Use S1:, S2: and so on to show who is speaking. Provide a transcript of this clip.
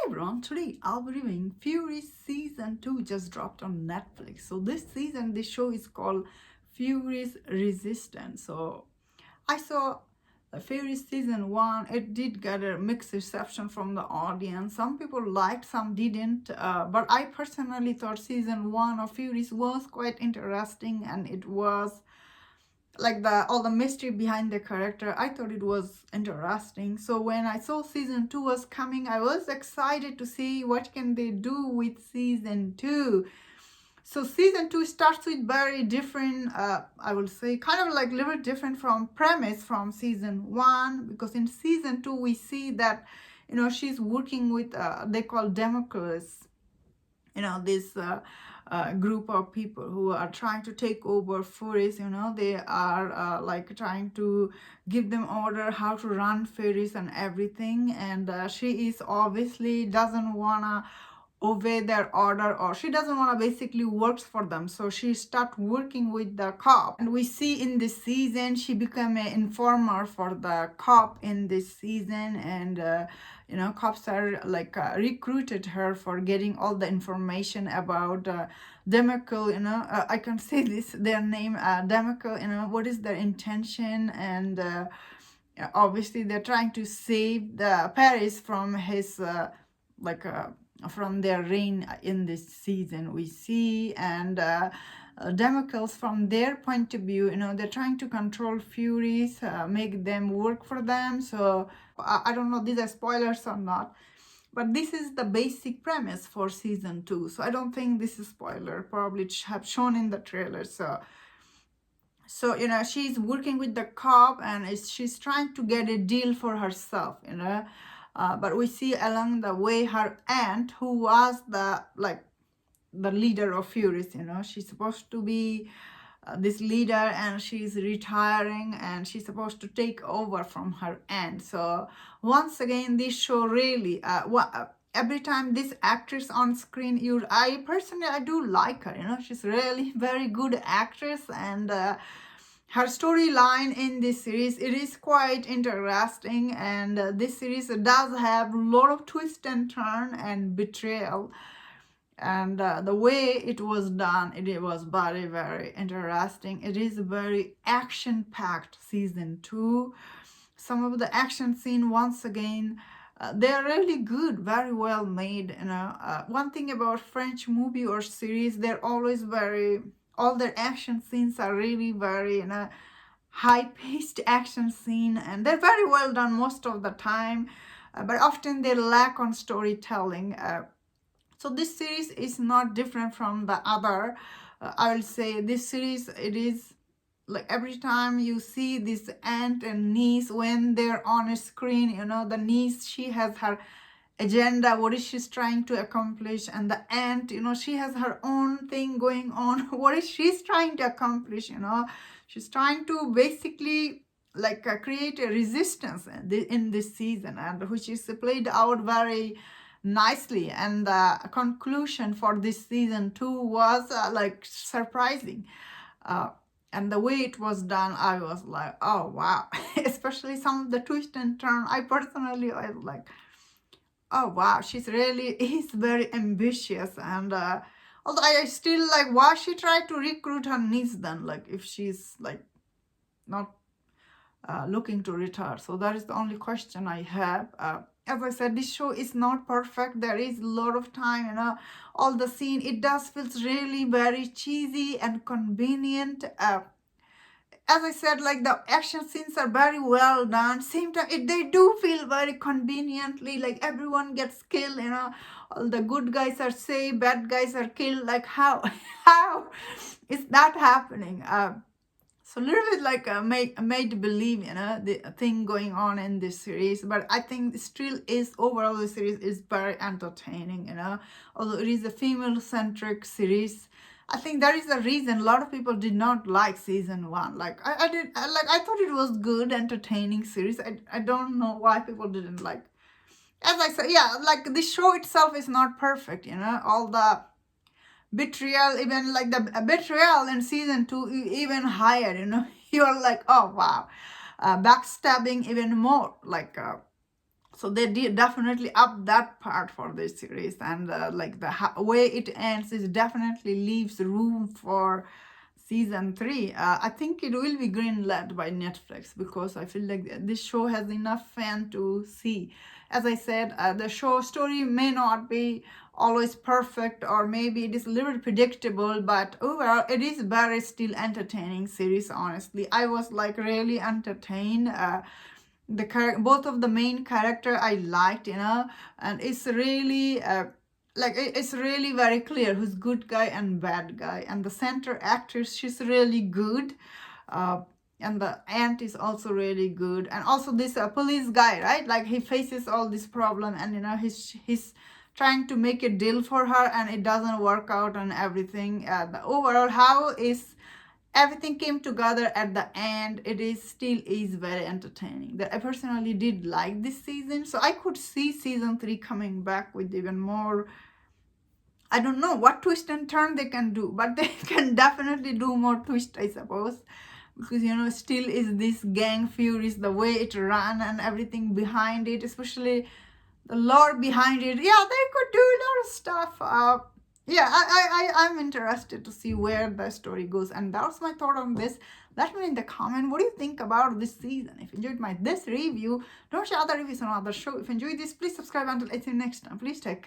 S1: everyone, today I'll be reviewing Furies Season 2 just dropped on Netflix. So this season, this show is called Furies Resistance. So I saw Furies Season 1, it did get a mixed reception from the audience. Some people liked, some didn't. But I personally thought Season 1 of Furies was quite interesting, and it was like all the mystery behind the character. I thought it was interesting. So when I saw season 2 was coming, I was excited to see what can they do with season 2. So season 2 starts with very different, I will say, kind of like a little different from premise from season 1, because in season 2 we see that she's working with they call Democles, this group of people who are trying to take over Furies. They are like trying to give them order how to run Furies and everything, and she is obviously doesn't wanna obey their order, or she doesn't want to basically works for them, so she start working with the cop. And we see in this season she become an informer for the cop in this season, and cops are like recruited her for getting all the information about Demical. I can say this their name, Demical, what is their intention, and obviously they're trying to save the Paris from his like from their reign in this season we see. And Democles, from their point of view, they're trying to control Furies, make them work for them. So I don't know these are spoilers or not, but this is the basic premise for season 2, so I don't think this is spoiler, probably have shown in the trailer. So she's working with the cop, and she's trying to get a deal for herself, but we see along the way her aunt, who was the leader of Furies. She's supposed to be this leader, and she's retiring, and she's supposed to take over from her aunt. So once again, this show really every time this actress on screen, I personally I do like her. She's really very good actress, and her storyline in this series, it is quite interesting. And this series does have a lot of twist and turn and betrayal, and the way it was done, it was very, very interesting. It is a very action packed season 2. Some of the action scene, once again, they're really good, very well made. One thing about French movie or series, they're always all their action scenes are really very high-paced action scene, and they're very well done most of the time, but often they lack on storytelling. So this series is not different from the other. I will say this series, it is like every time you see this aunt and niece when they're on a screen, the niece, she has her agenda, what is she's trying to accomplish, and the aunt, she has her own thing going on. What is she's trying to accomplish? She's trying to basically like create a resistance in this season, and which is played out very nicely. And the conclusion for this season 2 was like surprising, and the way it was done, I was like, oh wow. Especially some of the twist and turn, I personally was like, oh wow, she's really is very ambitious. And although I still like, why she tried to recruit her niece then, like if she's like not looking to retire. So that is the only question I have. As I said, this show is not perfect. There is a lot of time, all the scene, it does feels really very cheesy and convenient. As I said, like the action scenes are very well done. Same time, they do feel very conveniently, like everyone gets killed, all the good guys are saved, bad guys are killed. Like how is that happening? So a little bit like made believe, the thing going on in this series. But I think still is overall the series is very entertaining, although it is a female centric series. I think that is the reason a lot of people did not like season 1. Like I thought it was good, entertaining series. I don't know why people didn't like. As I said, yeah, like the show itself is not perfect, all the betrayal, even like the betrayal in season 2, even higher, you're like, oh wow, backstabbing even more, like So they did definitely up that part for this series, and like the way it ends is definitely leaves room for season 3. I think it will be greenlit by Netflix because I feel like this show has enough fan to see. As I said, the show story may not be always perfect, or maybe it is a little predictable, but overall it is very still entertaining series. Honestly, I was like really entertained. Both of the main character I liked, and it's really like it's really very clear who's good guy and bad guy, and the center actress, she's really good, uh, and the aunt is also really good, and also this police guy, right? Like he faces all this problem, and he's trying to make a deal for her, and it doesn't work out and everything. The overall how is everything came together at the end, it is still is very entertaining. That I personally did like this season, so I could see season 3 coming back with even more. I don't know what twist and turn they can do, but they can definitely do more twist, I suppose, because still is this gang Furies, the way it ran and everything behind it, especially the lore behind it. Yeah, they could do a lot of stuff. Yeah, I'm interested to see where the story goes, and that's my thought on this. Let me know in the comment what do you think about this season. If you enjoyed this review, don't share other reviews on other show. If you enjoyed this, please subscribe. Until I see you next time, please take care.